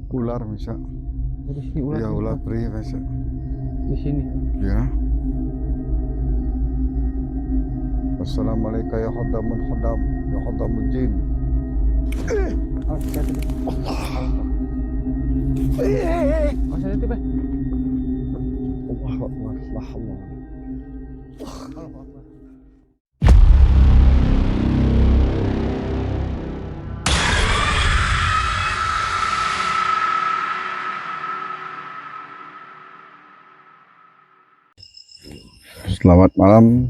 Ular bisa. Di sini ular. Ya ular peri bisa. Di sini. Ya. Assalamualaikum ya khadamun khadam ya khadamul jin. Oh, kita tadi. Allah. Oh, saya tadi, Pak. Allahu Akbar. La haula. Allahu Akbar. Selamat malam.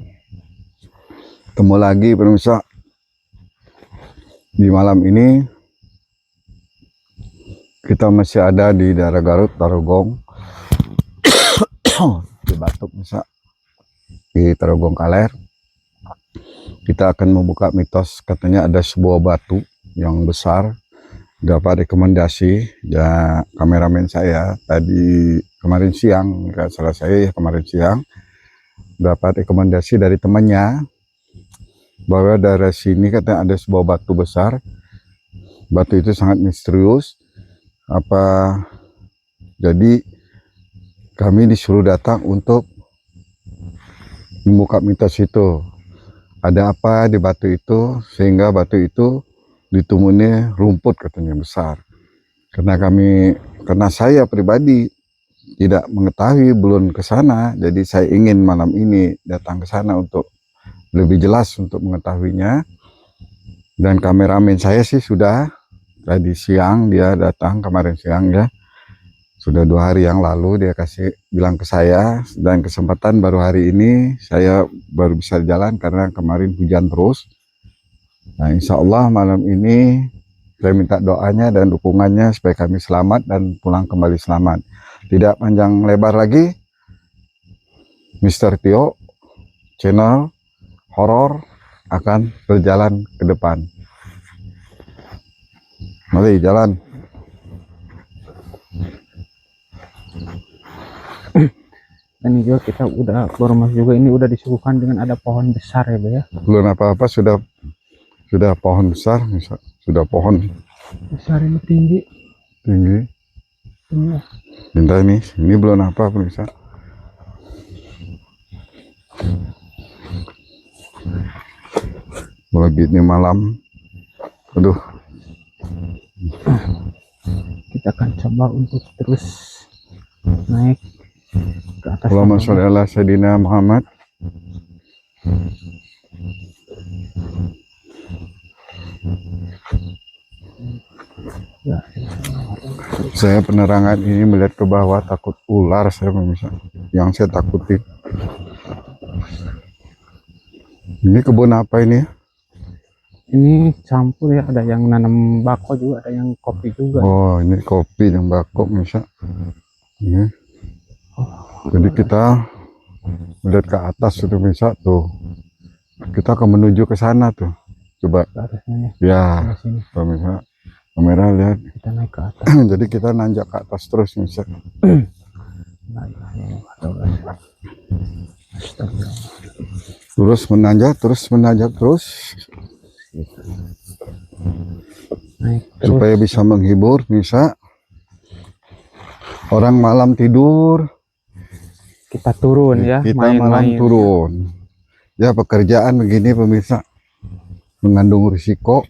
Ketemu lagi pemirsa. Di malam ini kita masih ada di daerah Garut, Tarogong. Di Batuk pemirsa. Di Tarogong Kaler. Kita akan membuka mitos, katanya ada sebuah batu yang besar. Dapat rekomendasi ya kameramen saya tadi kemarin siang, nggak salah saya ya, kemarin siang dapat rekomendasi dari temannya bahwa daerah sini katanya ada sebuah batu besar. Batu itu sangat misterius. Jadi kami disuruh datang untuk membuka mitos itu. Ada apa di batu itu sehingga batu itu ditumbuhi rumput katanya besar. Karena saya pribadi tidak mengetahui, belum ke sana, jadi saya ingin malam ini datang ke sana untuk lebih jelas untuk mengetahuinya. Dan kameramen saya sih sudah tadi siang dia datang, kemarin siang ya, sudah 2 hari yang lalu dia bilang ke saya, dan kesempatan baru hari ini saya baru bisa jalan karena kemarin hujan terus. Nah, insya Allah malam ini saya minta doanya dan dukungannya supaya kami selamat dan pulang kembali selamat. Tidak panjang lebar lagi, Mr. Tio channel horor akan berjalan ke depan. Mari jalan. Dan juga kita udah baru masuk juga, ini udah disuguhkan dengan ada pohon besar ya, Pak ya. Belum apa-apa sudah pohon besar, sudah pohon Besar ini tinggi. tinggi. Ini. Bentar ini belum apa pemirsa. Lagi ini malam. Aduh. Kita akan coba untuk terus naik ke atas. Allahumma sholli ala Sayyidina Muhammad. Ya. Saya penerangan ini melihat ke bawah, takut ular saya pemirsa. Yang saya takuti. Ini kebun apa ini? Ini campur ya, ada yang nanam bako juga, ada yang kopi juga. Oh, ini kopi yang bakok pemirsa. Ini. Jadi kita melihat ke atas itu pemirsa tuh. Kita akan menuju ke sana tuh. Coba. Ke atasnya Ya, ya. Sini. pemirsa. Kamera lihat. Kita naik ke atas. Jadi kita nanjak ke atas terus pemirsa. Terus menanjak terus. Naik terus. Supaya bisa menghibur, bisa. Orang malam tidur, Kita turun ya, kita main-main malam turun. Ya pekerjaan begini pemirsa, mengandung risiko.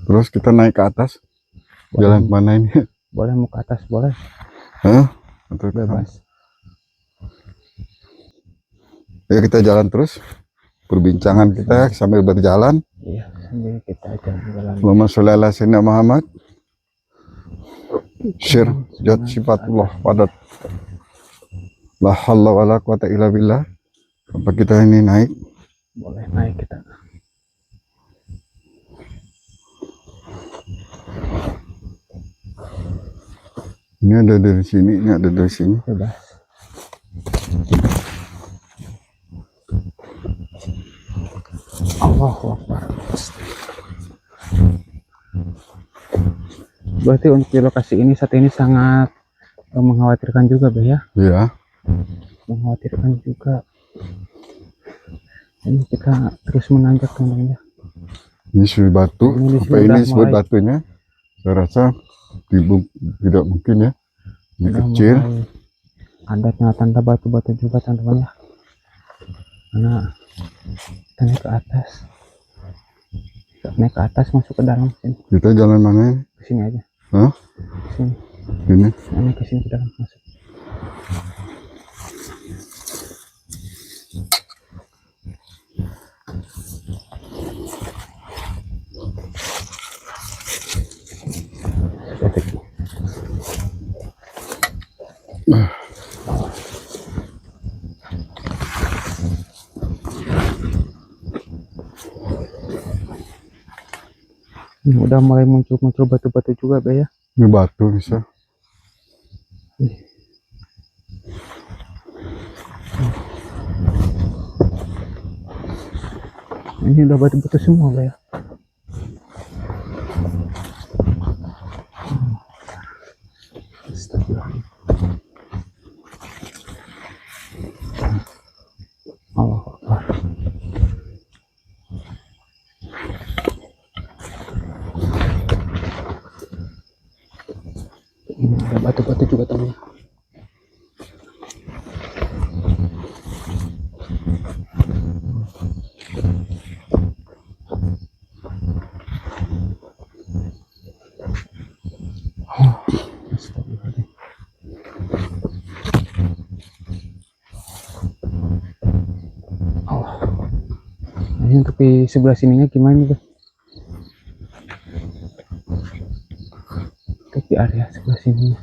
Terus kita naik ke atas. Jalan mana ini? Boleh mau ke atas, boleh. Hah? Atau Bebas. Ya kita jalan terus. Perbincangan kita sambil berjalan. Iya, sambil kita jalan. Allahumma sholli ala Sayyidina Muhammad. Syir jat sifatullah padat. La haula wala quwata illa billah. Apa kita ini naik? Boleh naik kita. Ini ada dari sini, ini ada dari sini. Bebas. Allahu Akbar. Berarti untuk di lokasi ini saat ini sangat mengkhawatirkan juga, Bah ya. Iya. Mengkhawatirkan juga. Ini kita terus menanjak teman-teman. Ini sudah batu. Ini Apa ini disebut batunya? saya rasa tidak mungkin ya. Ini Udah kecil. mulai ada tanda batu-batu juga teman-teman ya, karena kita naik ke atas masuk ke dalam sini. Kita jalan mana ini? Ke sini aja. Hah? Ke sini. Ini? Ini ke sini ke dalam masuk. Ini udah mulai muncul batu-batu juga Be ya. Ini batu bisa. Ini udah batu-batu semua Be ya. Allah Akbar. Ini ada batu-batu juga teman. Astagfirullahaladzim. Allah. Ini untuk di sebelah sininya gimana nih Be? Untuk di area sebelah sini.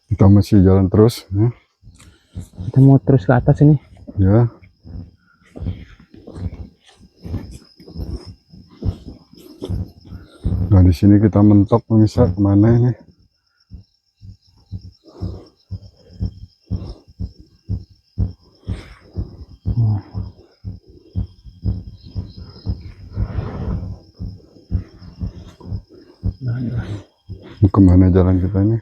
Kita masih jalan terus. Ya. Kita mau terus ke atas ini. Ya. Nah di sini kita mentok pemirsa kemana ini? Ini kemana jalan kita ini?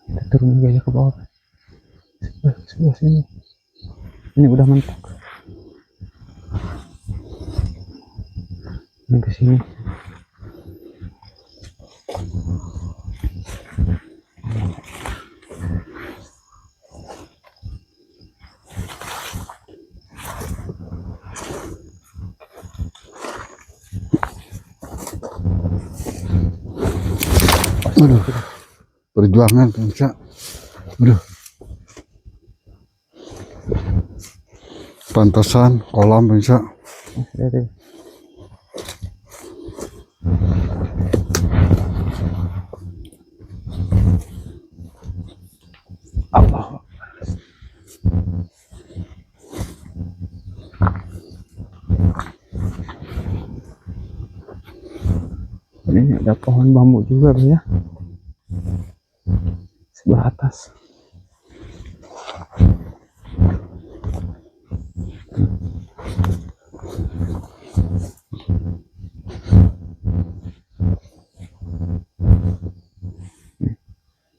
Kita turun aja ke bawah. Sebelah sini. Ini udah mentok. Ini ke sini. Aduh, perjuangan pemirsa. Aduh. Pantasan kolam pemirsa. Dari Allah. Ini ada pohon bambu juga Be ya. Sebelah atas.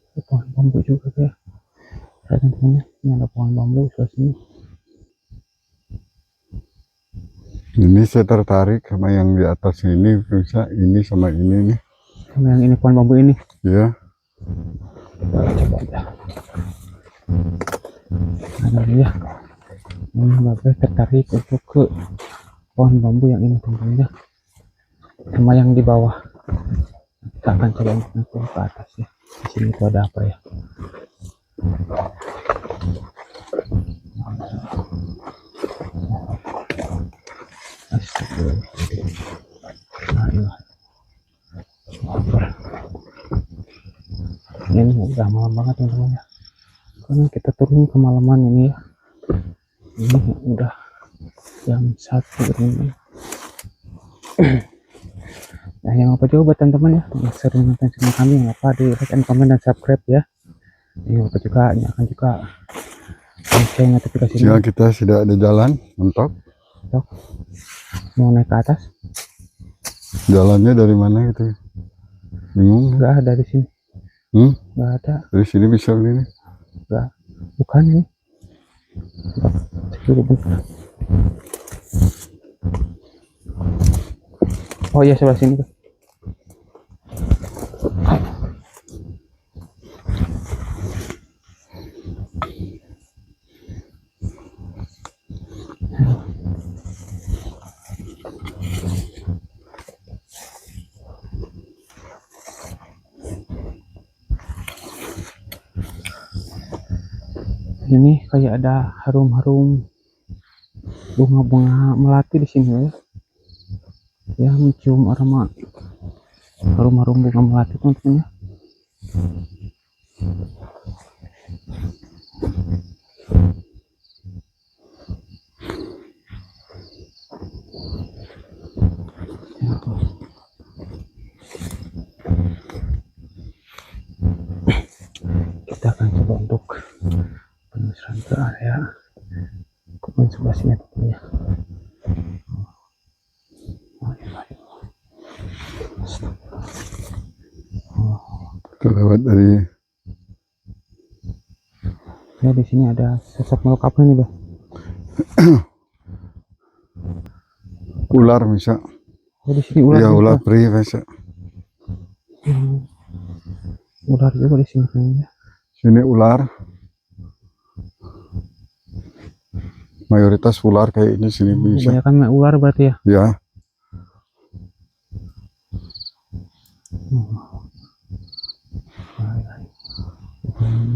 Ada pohon bambu juga Be ya. Teman-teman, ini ada pohon bambu sebelah sini. Ini saya tertarik sama yang di atas ini pemirsa. Ini sama ini nih. Sama yang ini pohon bambu ini. Ya. Coba aja. Ada ya. Ini Babe tertarik untuk ke pohon bambu yang ini teman-teman ya. Sama yang di bawah. Kita akan coba naik ke atas ya. Di sini itu ada apa ya? Astagfirullah. Ini udah malam banget teman-teman ya. Karena kita turun kemalaman ini ya. Ini udah jam 1 ini. Nah yang apa juga buat teman-teman ya yang sering nonton channel kami, yang apa di like and comment dan subscribe ya. Yang apa juga nyalakan juga lonceng notifikasinya. Ya kita sudah ada jalan mentok. Mau naik ke atas. Jalannya dari mana gitu? Bingung. Nggak ada di sini. Nggak ada. Dari sini bisa begini? Nggak. Bukan ini. Coba bentar. Oh iya, sebelah sini. Ini kayak ada harum-harum bunga-bunga melati di sini ya. Ya, mencium aroma harum-harum bunga melati teman-teman ya. Kita akan coba untuk penelusuran ke area kebun sebelah sini teman ya. Kita lewat dari Ya, di sini ada sosok makhluk apa nih, Bah? ular bisa. Oh, di sini ular Ya juga. ular peri bisa. Ular juga di sini kan ya. Sini ular. Mayoritas ular kayak ini sini bisa. Kebanyakan ular berarti ya. Ya.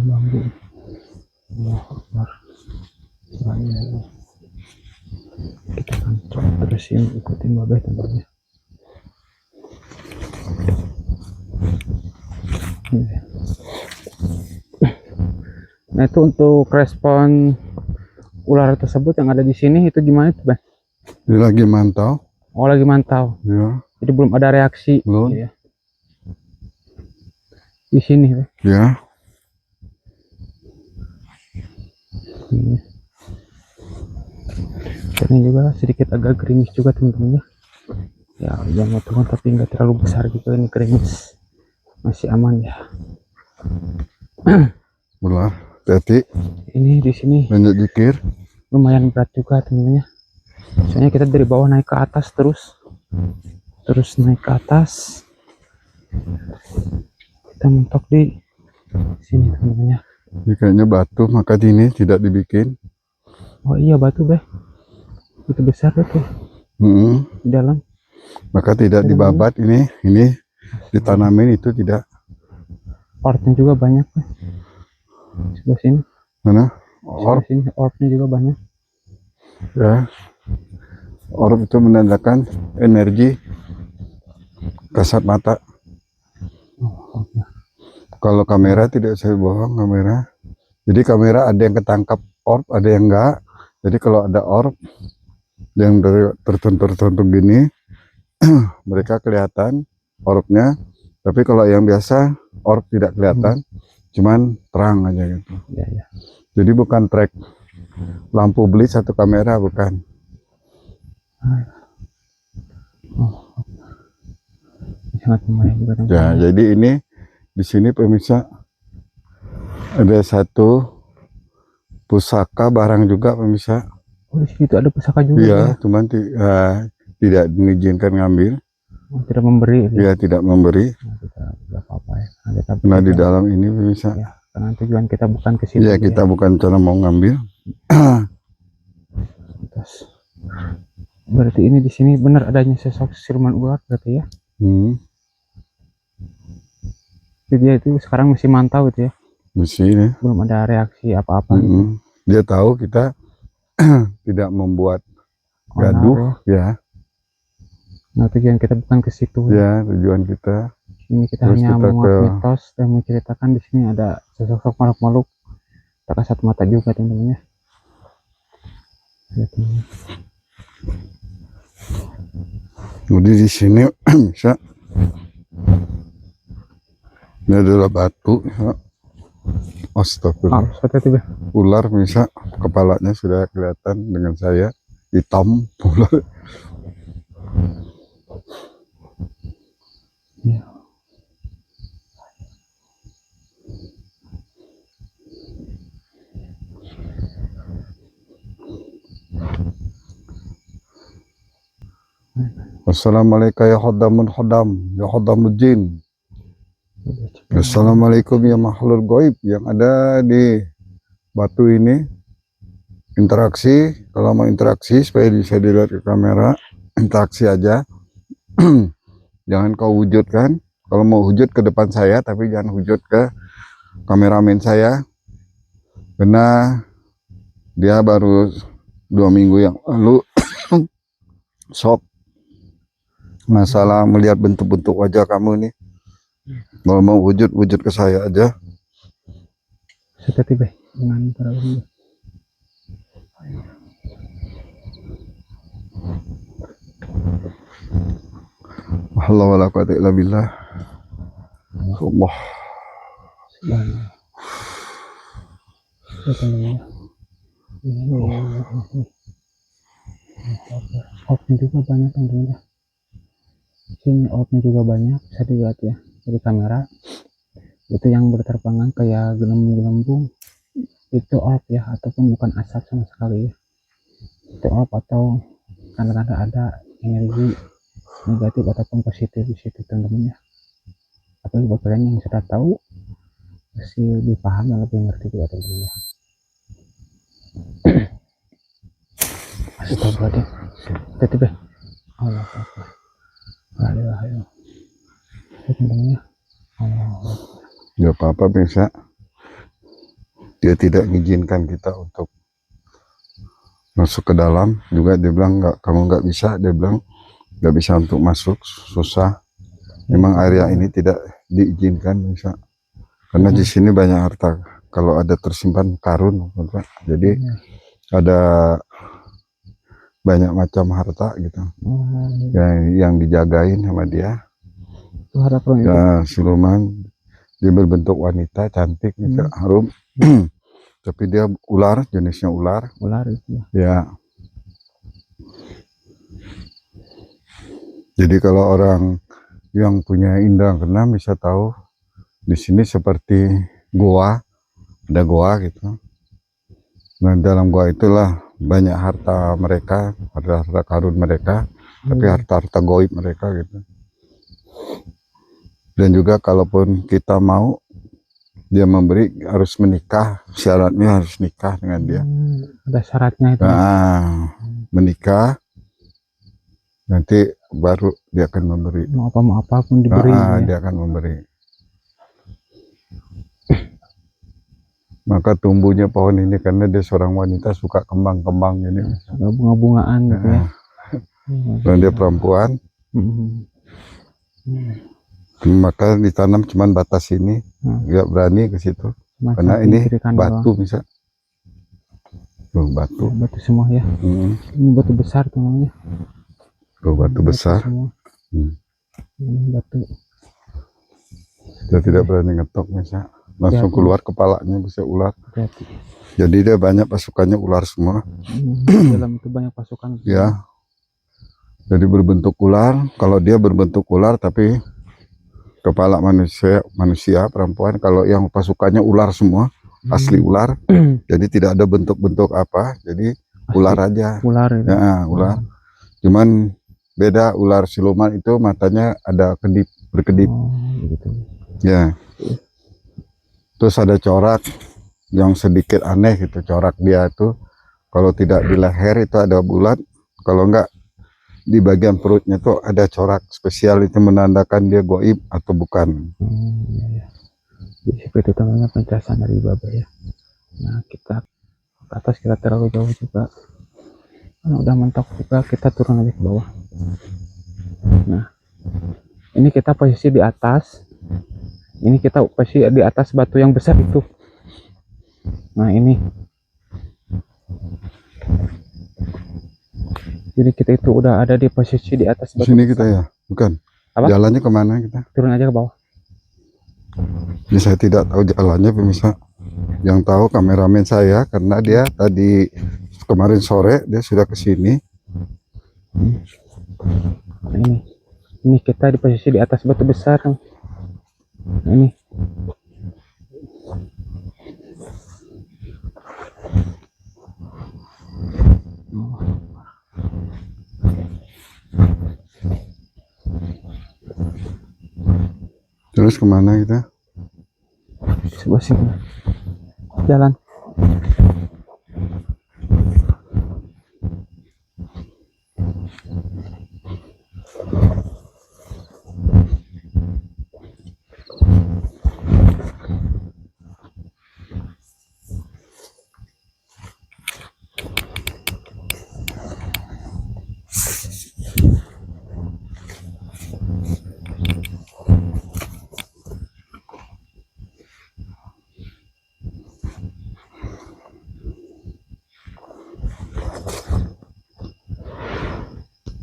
Bambu. Allahu Akbar. Kita akan coba terusin ikutin babeh tentunya. Nah, itu untuk respon ular tersebut yang ada di sini itu gimana tuh, Bah? Dia lagi mantau. Oh, lagi mantau. Ya. Jadi belum ada reaksi. Belum. Ya. Di sini, Bah. Ya. Ini. Ini juga sedikit agak gerimis juga teman-teman ya. Ya, jangan turun tapi nggak terlalu besar gitu, ini gerimis. Masih aman ya. Ular. Hati. Ini di sini Lanjut jikir. lumayan berat juga teman-teman ya. Soalnya kita dari bawah naik ke atas terus naik ke atas. Kita mentok di sini teman-teman ya. Ini kayaknya batu, maka ini tidak dibikin. Oh iya, batu, Beh. Itu besar tuh di dalam. Maka tidak dibabat ini ditanamin itu tidak. Ortnya juga banyak, Beh. Sebelah sini. Mana? Sebelah Orb. sini ortnya juga banyak. Ya. Orb itu menandakan energi kasat mata. Oh, Kalau kamera tidak saya bohong kamera. Jadi kamera ada yang ketangkap orb, ada yang enggak. Jadi kalau ada orb yang tertentu gini, mereka kelihatan orbnya. Tapi kalau yang biasa orb tidak kelihatan, cuman terang aja gitu. ya, ya. Jadi bukan track lampu beli satu kamera, bukan. Oh, sangat lumayan juga teman-teman. Ya, jadi ini di sini pemirsa ada satu pusaka barang juga pemirsa. Oh, di sini tuh ada pusaka juga. Iya, Ya? cuman tidak mengizinkan ngambil. Oh, tidak memberi. Ya, tidak memberi. Nah, kita nggak apa-apa ya. Nah, kita Nah, di dalam ini pemirsa. ya, karena tujuan kita bukan ke situ. Ya, kita bukan cara mau ngambil. Terus, berarti ini di sini benar adanya sosok siluman ular berarti ya. Jadi dia itu sekarang masih mantau gitu ya. Di sini. Belum ada reaksi apa-apa gitu. Dia tahu kita tidak membuat Onar, gaduh ya. Nah, tujuan kita bukan ke situ. Ya, tujuan kita. Ini kita Terus hanya kita menguak mitos dan menceritakan di sini ada sosok makhluk-makhluk tak kasat mata juga teman-teman ya. Jadi di sini bisa. Ini adalah batu. Ya. Astagfirullah. Seperti itu, Beh. Ular bisa, kepalanya sudah kelihatan dengan saya, hitam ular. Ya. Wassalamualaikum ya khadamun khadam, ya khadamul jin. Assalamualaikum ya makhluk goib yang ada di batu ini. Interaksi, kalau mau interaksi supaya bisa dilihat ke kamera, interaksi aja. Jangan kau wujudkan. Kalau mau wujud ke depan saya, tapi jangan wujud ke kameramen saya. Karena dia baru 2 minggu yang lalu shock masalah melihat bentuk-bentuk wajah kamu nih. Kalau mau wujud ke saya aja. Seperti be dengan para ulama. Allah wala quwata illa billah. Allah. Subhanallah. Outnya juga banyak teman-teman ya. Sini outnya juga banyak, bisa dilihat ya dari kamera. Itu yang berterbangan kayak gelembung-gelembung, itu out ya, ataupun bukan asap sama sekali ya. Itu out atau tanda-tanda ada energi negatif ataupun positif di situ teman-teman ya. Apalagi buat kalian yang sudah tahu, pasti lebih paham dan lebih ngerti juga teman-teman ya. Astagfirullahaladzim. Tiba-tiba Allah Akbar. La ilaha illallah. Teman-teman ya. Allah. Ya apa-apa bisa. Dia tidak mengizinkan kita untuk masuk ke dalam. Juga dia bilang kamu nggak bisa. Dia bilang nggak bisa untuk masuk, susah. Memang area ini tidak diizinkan bisa. Karena di sini banyak harta. Kalau ada tersimpan karun, jadi ada banyak macam harta gitu. Yang dijagain sama dia. Itu harap itu. Ya, siluman. Dia berbentuk wanita cantik, harum. Tapi dia ular, jenisnya ular. Ular itu ya. Ya. Jadi kalau orang yang punya indera keenam bisa tahu di sini seperti goa, ada goa gitu. Nah dalam goa itulah banyak harta mereka, harta karun mereka, tapi harta-harta goib mereka gitu. Dan juga kalaupun kita mau dia memberi, harus menikah, syaratnya harus nikah dengan dia. Ada syaratnya itu. Nah, menikah, nanti baru dia akan memberi. Mau apapun diberi. Ya. Dia akan memberi. Maka tumbuhnya pohon ini karena dia seorang wanita suka kembang-kembang ini. Bunga-bungaan gitu ya. Dan dia perempuan. Maka ditanam cuman batas ini, nggak berani ke situ. Karena ini batu bisa. Tuh, batu. Ya, batu semua ya. Ini batu besar teman-teman. Tuh, batu besar. Ini batu. Dia tidak berani ngetok bisa. Langsung keluar kepalanya bisa ular. Hati-hati. Jadi dia banyak pasukannya ular semua. Dalam itu banyak pasukan. Ya. Jadi berbentuk ular. Kalau dia berbentuk ular tapi kepala manusia perempuan. Kalau yang pasukannya ular semua, asli ular. Jadi tidak ada bentuk-bentuk apa. Jadi asli, ular aja. Ular itu. Ya, ular. Cuman beda, ular siluman itu matanya ada kedip, berkedip. Gitu. Ya. Terus ada corak yang sedikit aneh gitu. Corak dia itu kalau tidak di leher itu ada bulat. Kalau enggak di bagian perutnya tuh ada corak spesial, itu menandakan dia goib atau bukan. Iya. Jadi seperti itu namanya penjelasan dari Baba ya. Nah kita ke atas, kita terlalu jauh juga. Nah, udah mentok juga, kita turun lagi ke bawah. Nah ini kita posisi di atas. Ini kita posisi di atas batu yang besar itu. Nah ini. Jadi kita itu udah ada di posisi di atas batu. Sini kita ya, bukan? Apa? Jalannya kemana kita? Turun aja ke bawah. Ya, saya tidak tahu jalannya pemirsa. Yang tahu kameramen saya, karena dia tadi kemarin sore dia sudah ke sini. Nah, ini kita di posisi di atas batu besar. Nah, ini. Terus kemana kita? Sebelah sini. Jalan.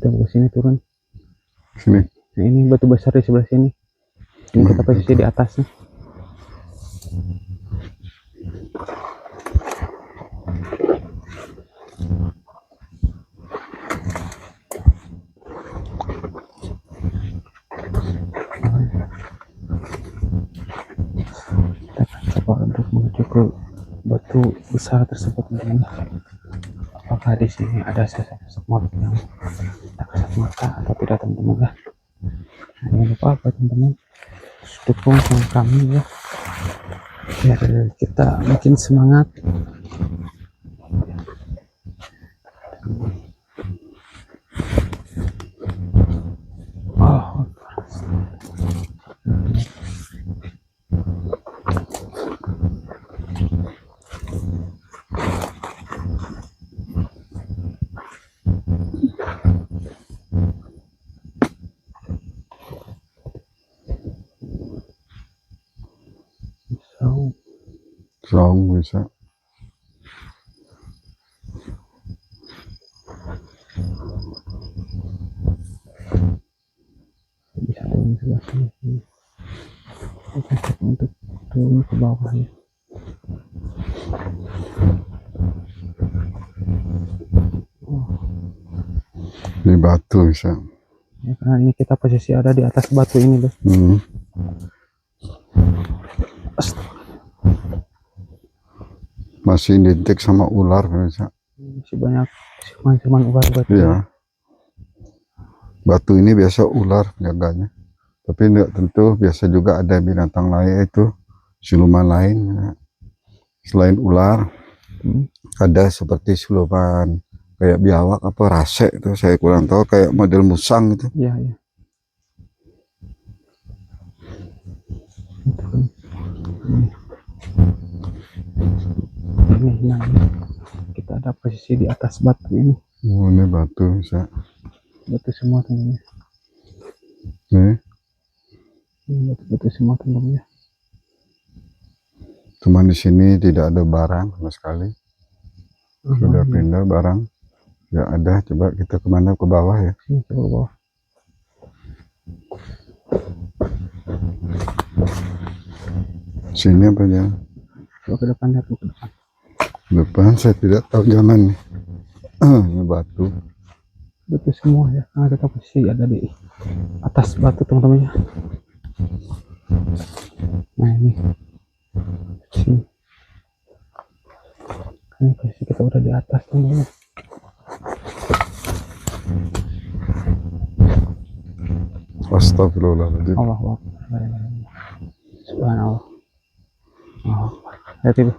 Kita ke sini turun. Sini. Nah, ini batu besar di sebelah sini. Ini kita posisi di atasnya. Kita akan coba untuk menuju ke batu besar tersebut. Apakah di sini ada sosok makhluk yang tak kasat mata atau tidak, teman-teman ya? Nah, jangan lupa apa teman-teman, dukung channel kami ya, biar kita makin semangat. Oh, so Song bisa. bisa turun sebelah sini. Kita coba untuk turun ke bawah ya. Di batu bisa. Ya, karena ini kita posisi ada di atas batu ini loh. Masih identik sama ular bisa. Masih banyak siluman ular batu. Iya. Batu ini biasa ular jaganya. Tapi tidak tentu, biasa juga ada binatang lain, itu siluman lain. Selain ular, ada seperti siluman kayak biawak apa rase itu, saya kurang tahu, kayak model musang itu. Iya, iya. Ini, nah, kita ada posisi di atas batu ini. Oh, ini batu bisa. Batu semua teman-teman. Nih, Ini batu semua teman-teman ya. cuman di sini tidak ada barang sama sekali. Sudah pindah barang, nggak ada. Coba kita kemana, ke bawah ya. Sini, coba ke bawah. Sini apa ya? Coba ke depan, lihat ke depan. Depan saya tidak tahu jalan nih. Ini batu. Batu semua ya. Nah, kita posisi ada di atas batu teman-teman ya. Nah, ini sini. Ini posisi kita udah di atas teman-teman. Astagfirullahaladzim. Allahu Akbar. Subhanallah. Allahu Akbar. Lihat itu.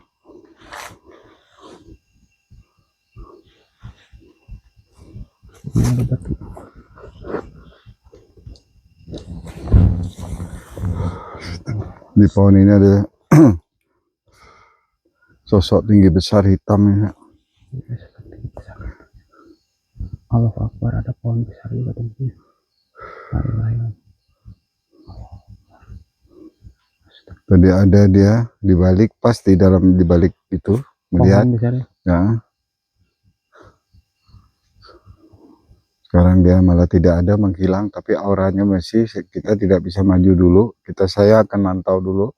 Ini ada batu. Di pohon ini ada sosok tinggi besar hitam ya. Allahu Akbar, ada pohon besar juga teman-teman. Tadi ada dia di balik, pas di dalam, di balik itu melihat Pohon besar ya. ya. Sekarang dia malah tidak ada, menghilang, tapi auranya masih. Kita tidak bisa maju dulu, saya akan mantau dulu.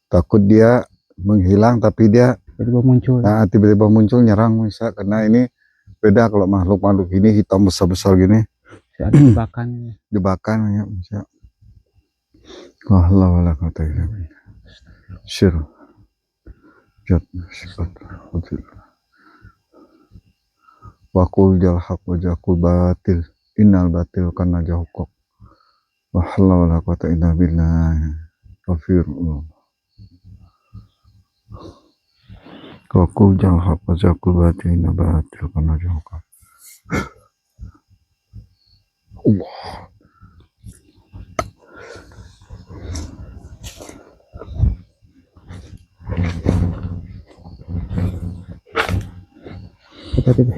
Takut dia menghilang, tapi dia Tiba-tiba muncul. nah, tiba-tiba muncul nyerang bisa, karena ini beda kalau makhluk-makhluk ini hitam besar-besar gini. Ada jebakannya. Jebakan ya bisa. Allah wala kata syir jat sifat wakul jalhaq wajakul batil innal batil kana jahukok La haula wala quwata illa billah. Astagfirullah. Kaku jal hapa zakul batin batil kana joka. Allah. Tiba-tiba.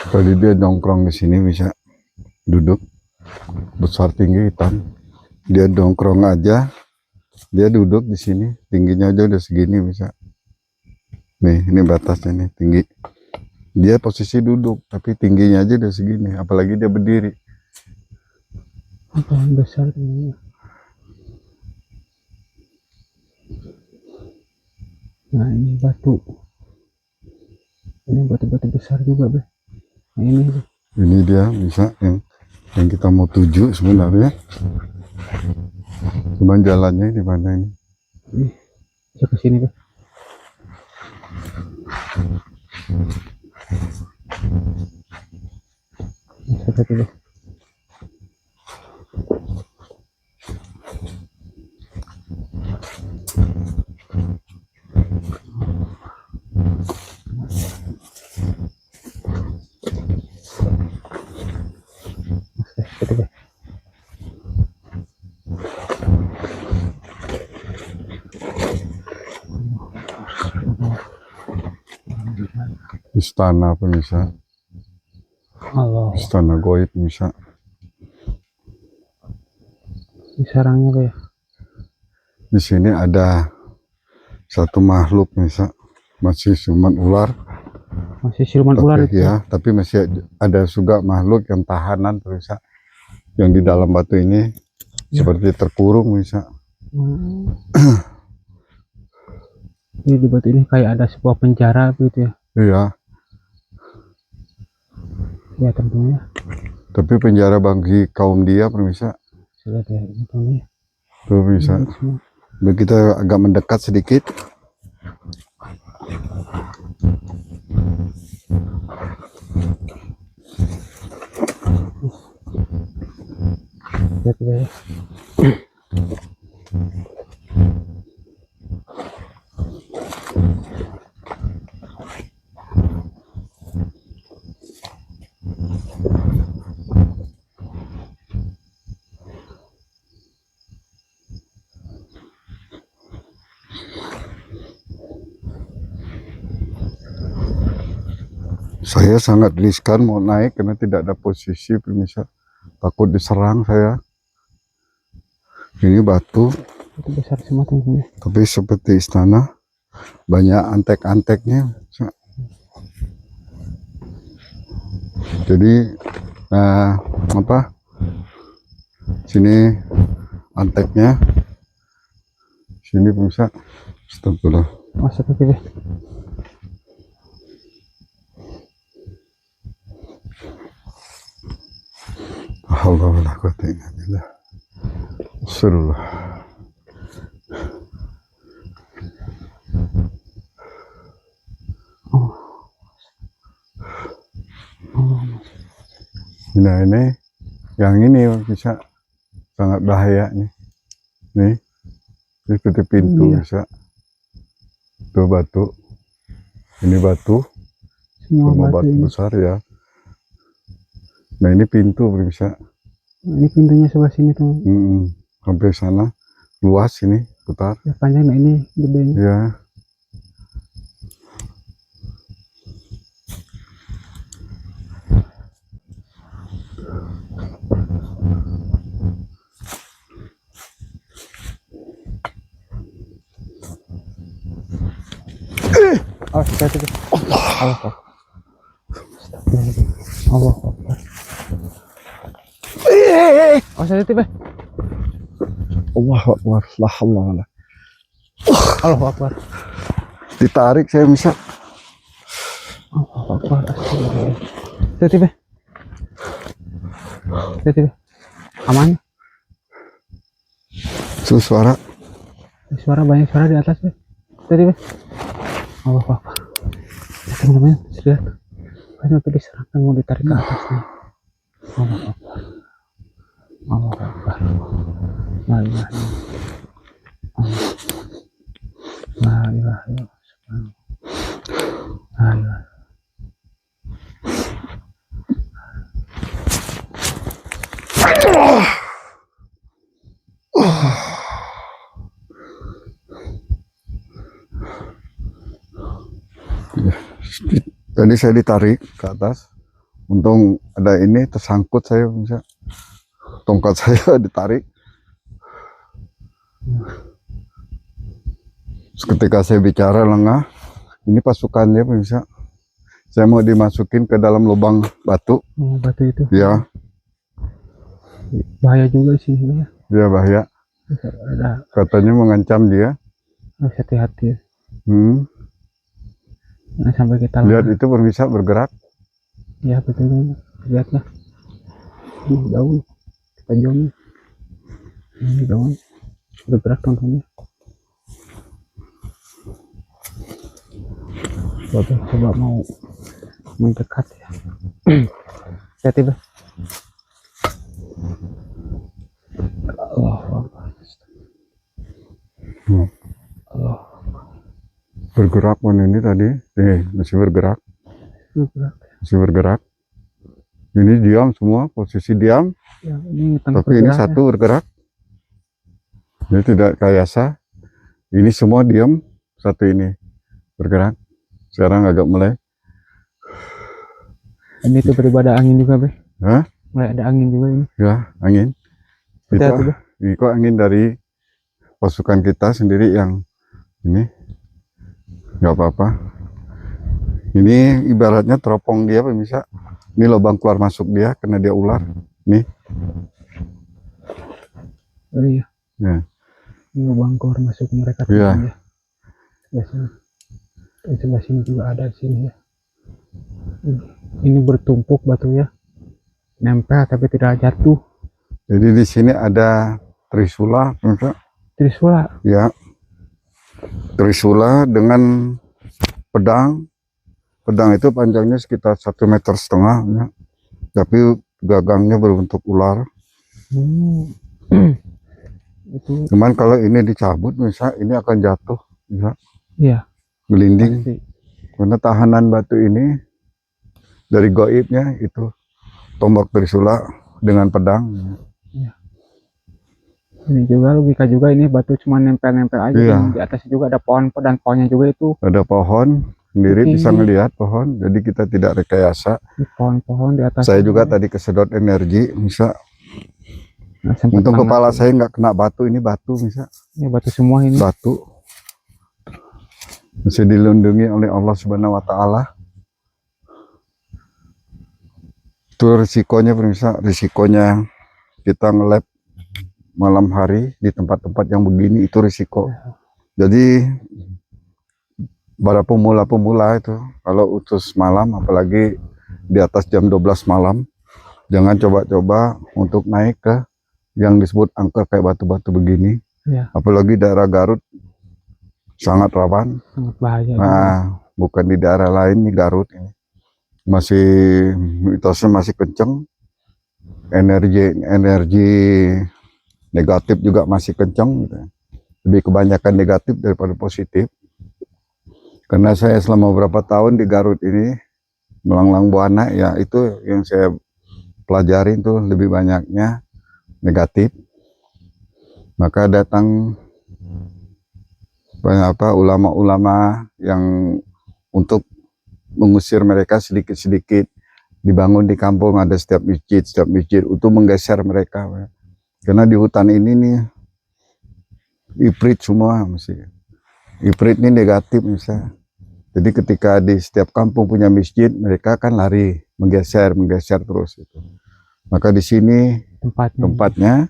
Tadi dia nongkrong di sini bisa duduk besar tinggi hitam. Dia nongkrong aja, dia duduk di sini tingginya aja udah segini bisa. Nih, ini batasnya nih tinggi. Dia posisi duduk tapi tingginya aja udah segini, apalagi dia berdiri. Apa yang besar ini? Nah ini batu. Ini batu-batu besar juga, Be. Nah ini, Be. Ini dia bisa yang kita mau tuju sebenarnya. Cuman jalannya di mana ini? Ini bisa ke sini, Be. Bisa ke sini. Istana pemirsa, Allah. istana goib pemirsa. Ini sarangnya, Be. Di sini ada satu makhluk pemirsa, masih siluman ular. Masih siluman ular itu. Ya, tapi masih ada juga makhluk yang tahanan pemirsa, yang di dalam batu ini Ya. seperti terkurung pemirsa. Ini di batu ini kayak ada sebuah penjara gitu ya. Iya, Ya tentunya. tapi penjara bagi kaum dia pemirsa. Sudah ya, ini tentunya. Tuh pemirsa. Kita agak mendekat sedikit. Lihat, Be. Saya sangat riskan mau naik karena tidak ada posisi pemirsa. Takut diserang saya. Ini batu, Itu besar semua tentunya. tapi seperti istana, banyak antek-anteknya. Jadi sini anteknya, sini pemirsa. Astagfirullah. Masuk ke, Be. Alhamdulillah, Alhamdulillah. Astagfirullah. Nah ini, yang ini bisa sangat bahaya nih. Nih, ini seperti pintu Iya. bisa. Tuh batu. Ini batu, Semua batu ini. besar ya. Nah ini pintu bisa. Nah, ini pintunya sebelah sini tuh. Sampai sana luas ini putar. Ya panjang, nah ini gedenya. Ya. Oh, sudah itu. Allah. Allah. Oh, sudah itu, Be. Allahu Akbar. La haula wala. Allahu Akbar. Ditarik saya bisa. Allahu Akbar. Astagfirullah. Sudah itu, Be. Sudah itu, Be. Aman. Suara. Suara banyak suara di atas Be. Tadi Be. Allah Akbar. Ya, teman-teman lihat. Banyak tuh diserangkan mau ditarik ke atas nih. Allah Akbar. Allah Akbar. La ilaha illallah. La ilaha illallah. Subhanallah. La ilaha. Tadi saya ditarik ke atas, untung ada ini tersangkut saya, bisa tongkat saya ditarik. Ketika saya bicara lengah, ini pasukannya bisa, saya mau dimasukin ke dalam lubang batu. Oh, batu itu. Ya, Bahaya juga di sini ya. dia bahaya. Ada Katanya mengancam dia. harus hati-hati ya. Nah, sampai kita Lihat itu bisa bergerak. ya betul lihatnya daun kita jauh ini daun bergerak tontonnya. Coba mau mendekat ya. Lihat itu. Allah. Allah. Bergerak mana ini tadi? Masih bergerak. Masih bergerak. Ini diam semua, posisi diam. Ya, ini Tapi ini satu bergerak. Ini tidak kayasa. Ini semua diam, satu ini bergerak. Sekarang agak mulai. Ini tuh beribadah angin juga Be. Hah? Mulai ada angin juga ini. Ya, angin. Ini kok angin dari pasukan kita sendiri yang ini. Nggak apa-apa. Ini ibaratnya teropong dia pemirsa. Ini lubang keluar masuk dia karena dia ular. Nih. Oh iya. Ya. Ini lubang keluar masuk mereka. Iya. Ya. Di sebelah sini juga ada di sini ya. Ini bertumpuk batu ya. Nempel tapi tidak jatuh. Jadi di sini ada trisula, pemirsa. Trisula. Ya. Trisula dengan pedang. Pedang itu panjangnya sekitar 1,5 meter ya. Tapi gagangnya berbentuk ular. Itu. Cuman kalau ini dicabut misal ini akan jatuh ya. Iya. Gelinding. Pasti. Karena tahanan batu ini dari goibnya itu tombak trisula dengan pedang. Ya. Ini juga logika juga ini batu cuma nempel-nempel aja. Iya. Di atas juga ada pohon dan pohonnya juga itu. Ada pohon sendiri Tinggi. bisa melihat pohon, jadi kita tidak rekayasa. Pohon-pohon di atas. Saya juga tadi kesedot energi, bisa. Nah, Untung kepala saya nggak kena batu, ini batu bisa. Ya batu semua ini. Batu. Masih dilindungi oleh Allah Subhanahu Wa Taala. Itu risikonya, pemirsa, risikonya kita nge-lab malam hari di tempat-tempat yang begini itu risiko. Jadi para pemula-pemula itu kalau utus malam, apalagi di atas jam 12 malam, jangan coba-coba untuk naik ke yang disebut angker kayak batu-batu begini. Ya. Apalagi daerah Garut sangat rawan. Sangat bahaya. Nah, bukan di daerah lain, di Garut ini masih mitosnya masih kenceng, energi negatif juga masih kenceng gitu. Lebih kebanyakan negatif daripada positif. Karena saya selama beberapa tahun di Garut ini melanglang buana, ya itu yang saya pelajari itu lebih banyaknya negatif. Maka datang banyak ulama-ulama yang untuk mengusir mereka sedikit-sedikit, dibangun di kampung ada setiap masjid untuk menggeser mereka. Karena di hutan ini nih ifrit semua masih. Ifrit ini negatif misalnya. Jadi ketika di setiap kampung punya masjid, mereka kan lari menggeser terus itu. Maka di sini tempatnya.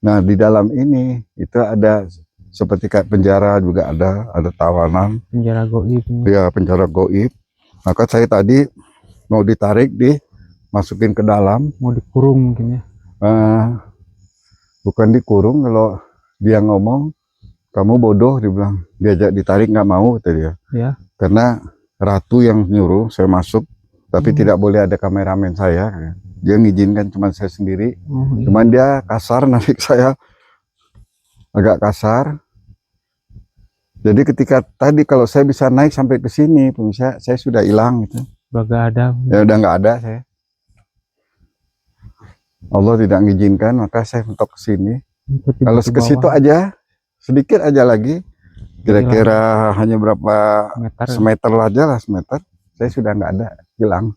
Nah, di dalam ini itu ada seperti kayak penjara juga ada tawanan. Penjara goib. Ya, penjara goib. Maka saya tadi mau ditarik, dimasukin ke dalam. Mau dikurung mungkin ya? Bukan dikurung, kalau dia ngomong kamu bodoh, dibilang. Diajak ditarik nggak mau, kata dia. Ya. Karena Ratu yang nyuruh saya masuk, tapi tidak boleh ada kameramen saya. Dia ngizinkan cuma saya sendiri. Oh, iya. Cuman dia kasar narik saya, agak kasar. Jadi ketika tadi kalau saya bisa naik sampai ke sini, pemirsa, saya sudah hilang gitu. Begadang. Ya udah nggak ada saya. Allah tidak mengizinkan, maka saya mentok ke sini. Kalau ke situ aja, sedikit aja lagi, kira-kira hanya berapa meter, semeter aja lah, semeter. Saya sudah nggak ada, hilang.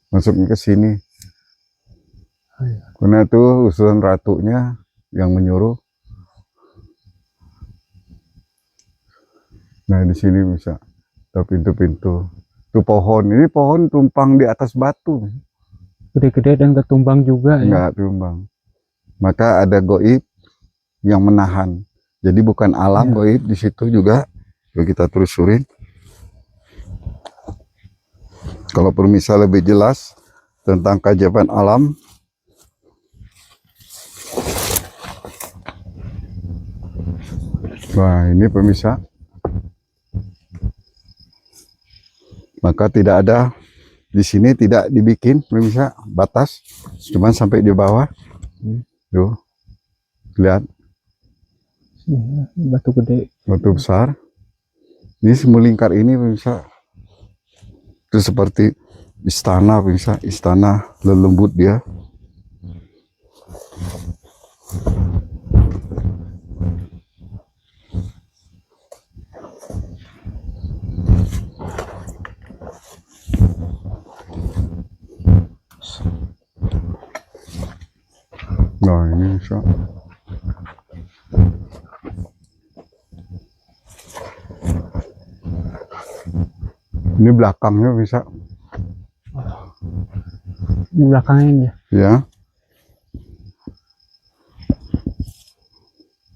Masuk ke sini. Karena itu usulan ratunya yang menyuruh. Nah di sini bisa, ada pintu-pintu. Itu pohon, ini pohon tumpang di atas batu. Gede-gede dan ketumbang juga. Enggak tumbang. Maka ada goib yang menahan. Jadi bukan alam, goib di situ juga. Coba kita telusurin. Kalau pemirsa lebih jelas tentang keajaiban alam, wah ini pemirsa. Maka tidak ada di sini, tidak dibikin pemirsa batas, cuman sampai di bawah. Tuh, lihat batu gede, batu besar. Ini semulingkar ini pemirsa, itu seperti istana pemirsa, istana lelembut dia. Nah ini bisa. Ini belakangnya bisa. Ini belakangnya Ya.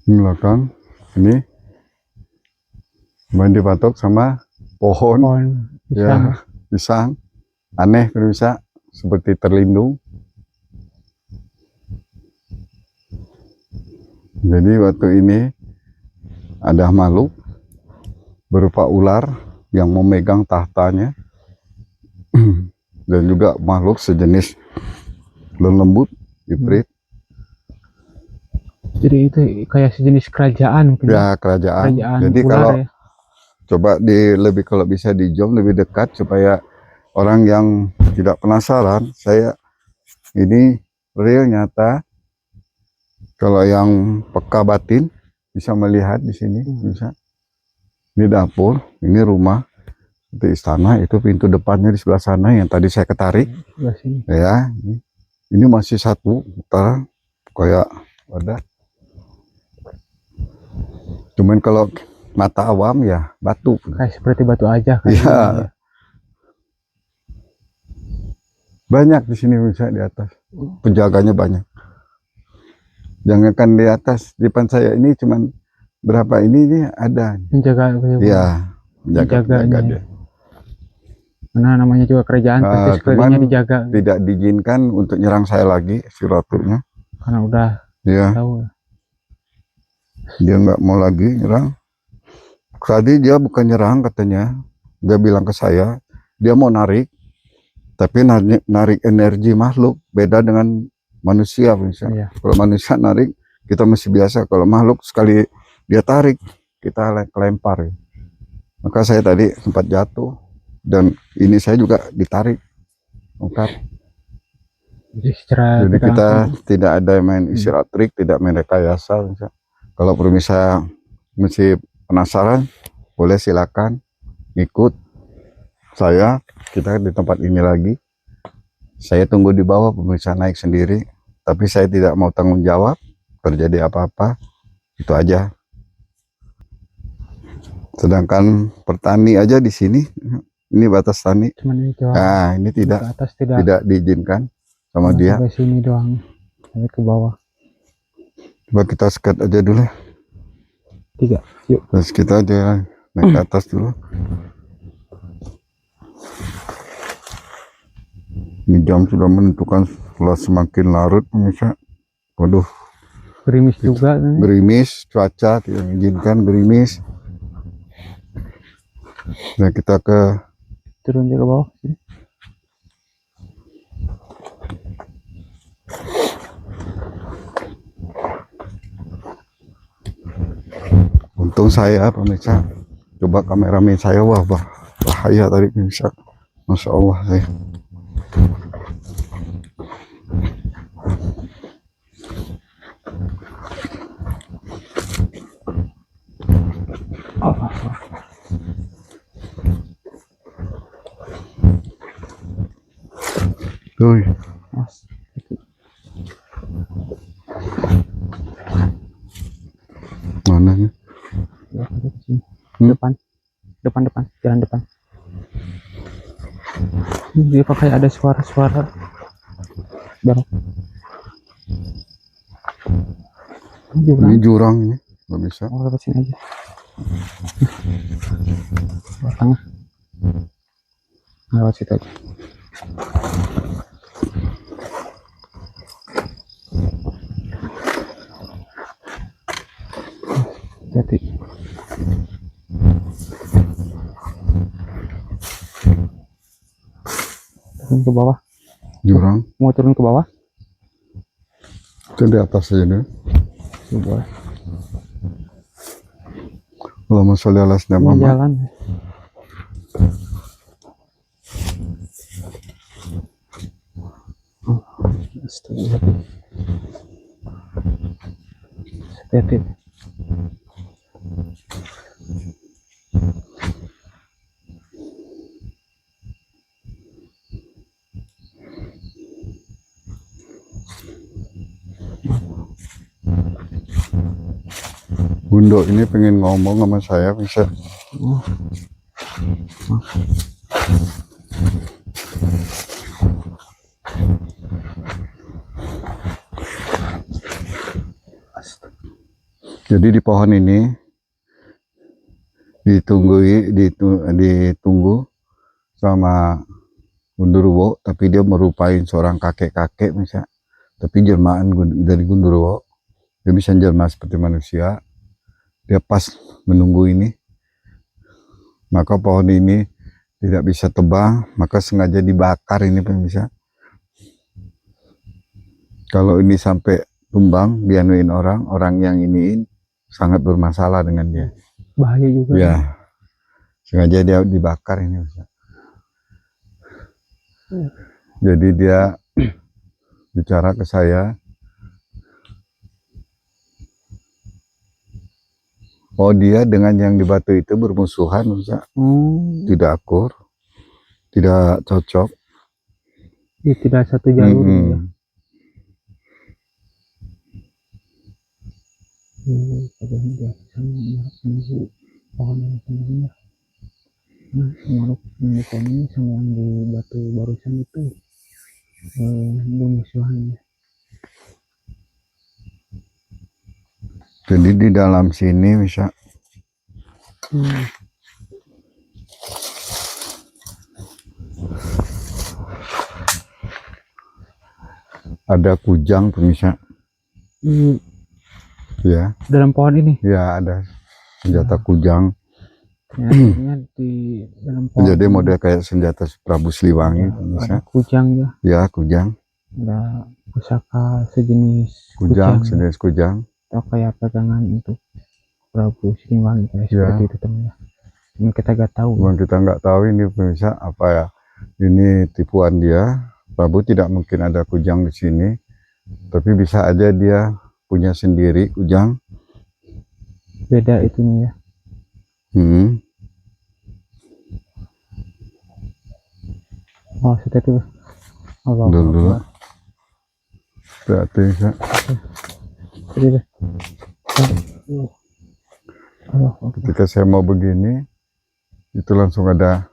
Ini belakang. Ini. Main dipatok sama pohon. Pisang. Ya, pisang. Aneh bisa, seperti terlindung. Jadi waktu ini ada makhluk berupa ular yang memegang tahtanya dan juga makhluk sejenis lembut, ifrit. Jadi itu kayak sejenis kerajaan mungkin. Ya, kerajaan. Jadi ular, kalau ya. Coba kalau bisa di zoom lebih dekat supaya orang yang tidak penasaran, saya ini real nyata. Kalau yang peka batin bisa melihat di sini, bisa. Ini dapur, ini rumah, itu istana, itu pintu depannya di sebelah sana yang tadi saya ketarik. Ya, ini masih satu, utara, kayak ada. Cuman kalau mata awam ya batu. Kayak seperti batu aja. Iya. Banyak di sini bisa di atas, penjaganya banyak. Jangankan di atas, di depan saya ini cuman berapa ini ada. Penjaga. Iya, menjaga dia. Karena namanya juga kerajaan, pasti sekelilingnya dijaga. Tidak diizinkan untuk nyerang saya lagi si ratunya. Karena udah tahu. Dia nggak mau lagi nyerang. Tadi dia bukan nyerang katanya, dia bilang ke saya, dia mau narik, tapi narik energi makhluk, beda dengan manusia misalnya. Kalau manusia narik, kita masih biasa. Kalau makhluk sekali dia tarik, kita kelempar. Maka saya tadi sempat jatuh, dan ini saya juga ditarik, angkat. Jadi kita tidak ada main isyarat trik, tidak main rekayasa. Kalau pemirsa masih penasaran, boleh silakan ikut saya. Kita di tempat ini lagi. Saya tunggu di bawah, pemirsa naik sendiri. Tapi saya tidak mau tanggung jawab terjadi apa-apa, itu aja. Sedangkan pertani aja di sini, ini batas tani. Nah, ini tidak diizinkan sama dia. Sampai sini doang, sampai ke bawah. Coba kita sket aja dulu. 3, yuk. Terus kita aja naik ke atas dulu. Ini jam sudah menentukan setelah semakin larut pemirsa. Waduh, Gerimis juga nih. Gerimis, cuaca tidak mengizinkan, gerimis. Nah kita ke Turun dia ke bawah sini. untung saya pemirsa, coba kameramen saya, wah bahaya tadi pemirsa, masya Allah saya. Oh, Tuh, mas. mana nih? Ya, ada di sini. Hmm? Depan, jalan depan. Dia pakai ada suara-suara belok. Ini jurang ini, nggak bisa. Oh, lewat sini aja. Lewat tengah. Lewat situ aja. Jadi turun ke bawah. Jurang, Mau turun ke bawah? itu di atas aja deh. Boleh. Allahumma sholli ala sayyidina Ini Muhammad. jalan. Hati-hati. Bundo ini pengen ngomong sama saya, bisa. Oh. Jadi di pohon ini ditunggu sama Gundurwo, tapi dia merupakan seorang kakek-kakek misalnya, tapi jelmaan dari Gundurwo. Dia bisa jelma seperti manusia. Dia pas menunggu ini, maka pohon ini tidak bisa tebang, maka sengaja dibakar ini pemirsa. Kalau ini sampai tumbang, dianuin orang yang iniin sangat bermasalah dengan dia. Bahaya juga. Ya, sengaja dia dibakar ini pemirsa. Jadi dia bicara ke saya, oh dia dengan yang di batu itu bermusuhan, bisa tidak akur, tidak cocok. Ya, tidak satu jalur ya. Dia sama pohon yang sebelumnya. Nah, menurut pohon ini sama yang di batu barusan itu bermusuhan ya. Jadi di dalam sini bisa ada kujang pemirsa. Ya. Dalam pohon ini. Ya, ada senjata kujang. Ya, di dalam pohon. Jadi model kayak senjata Prabu Siliwangi pemirsa. Ada kujang ya. Ya, kujang. Ada pusaka sejenis Kujang, sejenis kujang. Atau kayak pegangan untuk Prabu Siliwangi kayak seperti itu teman ya. Cuma kita nggak tahu. Kita nggak tahu ini pemirsa apa ya. Ini tipuan dia. Prabu tidak mungkin ada kujang di sini. Tapi bisa aja dia punya sendiri kujang. Beda itunya ya. Oh, sudah tuh. Allah. Dulu. Berarti bisa. Jadi deh. Ketika saya mau begini, itu langsung ada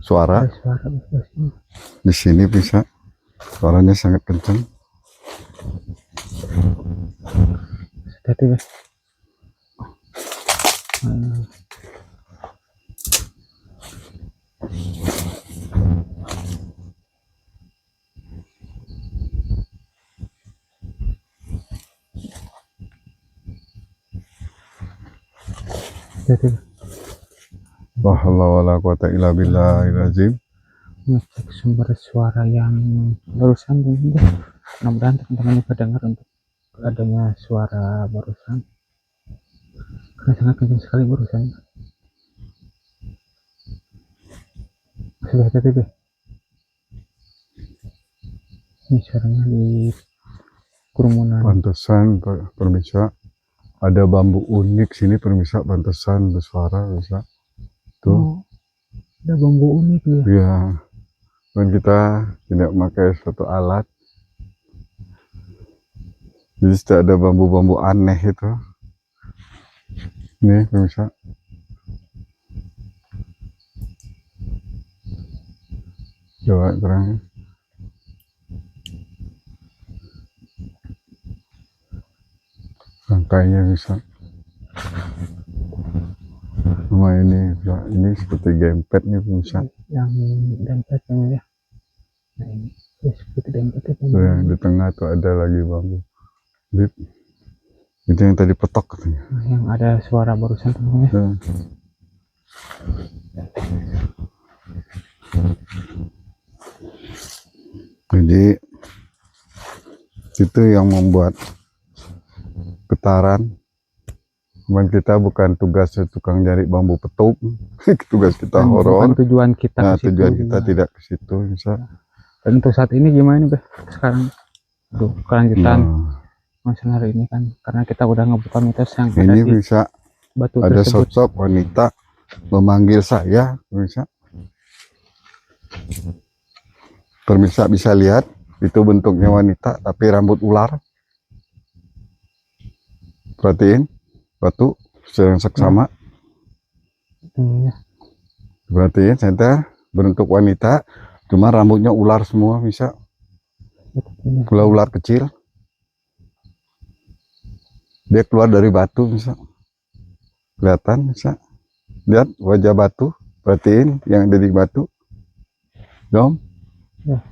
suara. Di sini bisa. Suaranya sangat kencang. Hati-hati ya. Jadi La haula wala quwata illa billahil azim. ngecek sumber suara yang barusan ini ya. Mudah-mudahan teman-teman juga dengar untuk adanya suara barusan karena sangat kencang sekali barusan. Sudah TTB. Ini suaranya di kerumunan. Pantesan permisa ada bambu unik sini permisa, pantesan bersuara bisa. Tuh. Oh, ada bambu unik ya. Ya. Dan kita tidak memakai suatu alat. Jadi sudah ada bambu-bambu aneh itu. Nih pemirsa. Coba terang. Rangkainya bisa. Sama ini seperti gempet nih pemirsa. Yang dempet ya. Nah ini ya, seperti dempet itu. Tuh, yang di tengah tuh ada lagi bambu. Itu yang tadi petok katanya. Nah, yang ada suara barusan teman ya. Nah. Jadi itu yang membuat getaran. Cuman kita bukan tugasnya tukang cari bambu petuk, tugas kita Dan horor. bukan tujuan kita Nah, ke situ tujuan kita juga. tidak ke situ, bisa. Dan untuk saat ini gimana nih, Beh? Sekarang tuh kelanjutan Nah, masalah hari ini kan karena kita udah ngebuka mitos yang ada ini di bisa batu ada tersebut. sosok wanita memanggil saya, pemirsa. Pemirsa bisa lihat itu bentuknya wanita tapi rambut ular. Perhatiin batu sedang seksama. Ya. Perhatiin center bentuk wanita cuma rambutnya ular semua, bisa. Kalau ular kecil dia keluar dari batu, bisa kelihatan, bisa lihat wajah batu. Perhatiin yang ada di batu dong. Ya.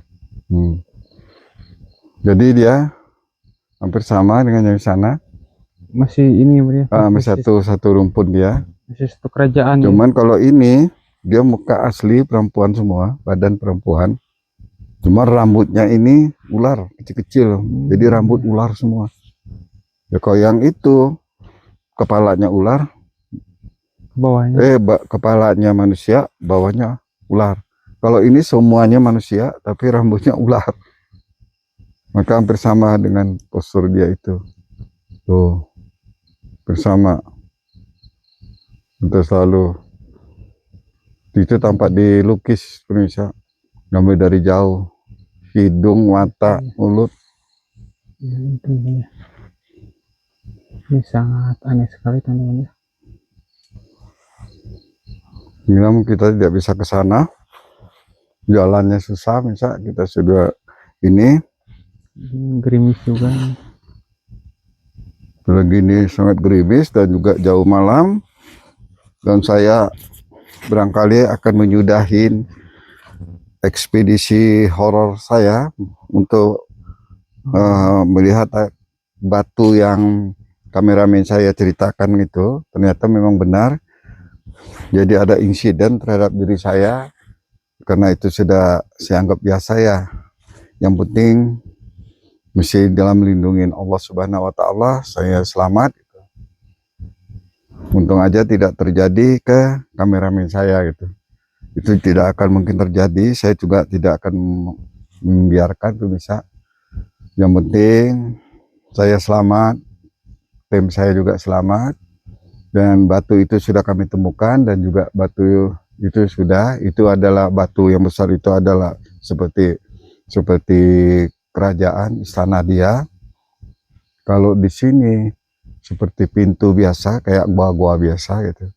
Jadi dia hampir sama dengan yang di sana. Masih ini ya, Masih satu rumput dia. masih satu kerajaan ya. Cuman kalau ini dia muka asli perempuan semua, badan perempuan. Cuma rambutnya ini ular kecil-kecil, jadi rambut ular semua. Ya kalau yang itu kepalanya ular, Bawahnya. Kepalanya manusia, bawahnya ular. Kalau ini semuanya manusia, tapi rambutnya ular. Maka hampir sama dengan postur dia itu. Tuh, bersama. Itu selalu. Itu tampak dilukis, pemirsa. Ngambil dari jauh. Hidung, mata, mulut. Ya, itu ya. Ini sangat aneh sekali teman-teman ya. Namun kita tidak bisa ke sana, jalannya susah, misal kita sudah ini Gerimis juga. lagi ini sangat gerimis dan juga jauh malam, dan saya barangkali akan menyudahin ekspedisi horor saya untuk melihat batu yang kameramen saya ceritakan itu ternyata memang benar. Jadi ada insiden terhadap diri saya, karena itu sudah saya anggap biasa ya. Yang penting mesti dalam melindungi Allah Subhanahu wa Ta'ala, saya selamat. Untung aja tidak terjadi ke kameramen saya gitu. Itu tidak akan mungkin terjadi, saya juga tidak akan membiarkan itu bisa. Yang penting saya selamat, tim saya juga selamat. Dan batu itu sudah kami temukan, dan juga batu itu adalah batu yang besar, itu adalah seperti kerajaan istana dia. Kalau di sini seperti pintu biasa, kayak gua-gua biasa gitu,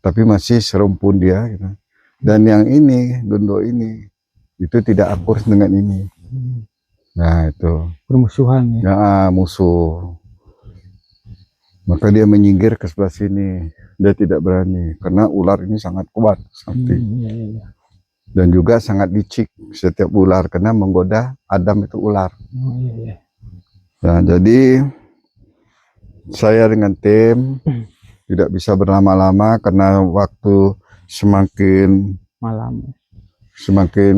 tapi masih serumpun dia gitu. Dan yang ini, Dundo ini, itu tidak akur dengan ini. Nah itu Permusuhan ya. ya, musuh. Maka dia menyinggir ke sebelah sini. Dia tidak berani karena ular ini sangat kuat sakti. Ya. Dan juga sangat licik setiap ular, karena menggoda Adam itu ular. Ya. Nah, jadi saya dengan tim tidak bisa berlama-lama karena waktu semakin malam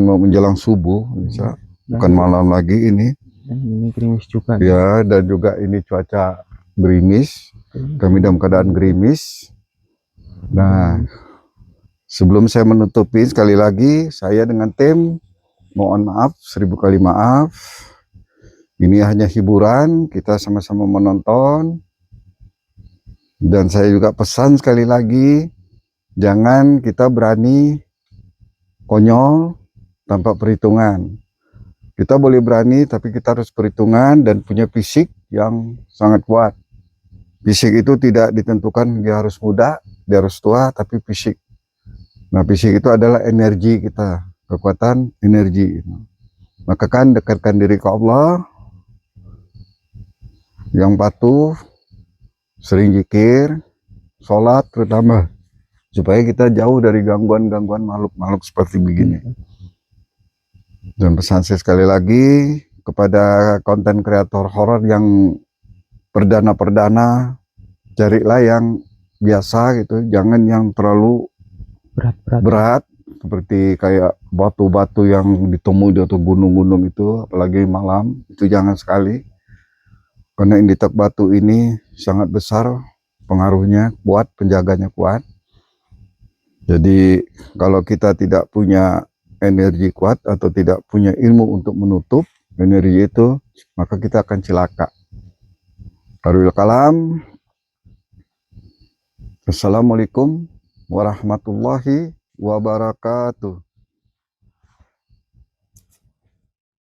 mau menjelang subuh, bisa dan, bukan malam lagi ini. dan ini gerimis juga. Ya, dan juga ini cuaca gerimis. Kami dalam keadaan gerimis. Nah, sebelum saya menutupi, sekali lagi saya dengan tim mohon maaf, 1000 kali maaf. Ini hanya hiburan, kita sama-sama menonton. Dan saya juga pesan sekali lagi, jangan kita berani konyol tanpa perhitungan. Kita boleh berani, tapi kita harus perhitungan dan punya fisik yang sangat kuat. Fisik itu tidak ditentukan dia harus muda, dia harus tua, tapi fisik. Nah, fisik itu adalah energi kita, kekuatan energi. Maka kan dekatkan diri ke Allah, yang patuh, sering zikir, sholat terutama, supaya kita jauh dari gangguan-gangguan makhluk-makhluk seperti begini. Dan pesan saya sekali lagi kepada konten kreator horor yang perdana-perdana, carilah yang biasa gitu, jangan yang terlalu berat seperti kayak batu-batu yang ditemui di atas gunung-gunung itu, apalagi malam, itu jangan sekali. Karena inditak batu ini sangat besar pengaruhnya, kuat, penjaganya kuat. Jadi kalau kita tidak punya energi kuat atau tidak punya ilmu untuk menutup energi itu, maka kita akan celaka. Qarul kalam. Assalamualaikum warahmatullahi wabarakatuh.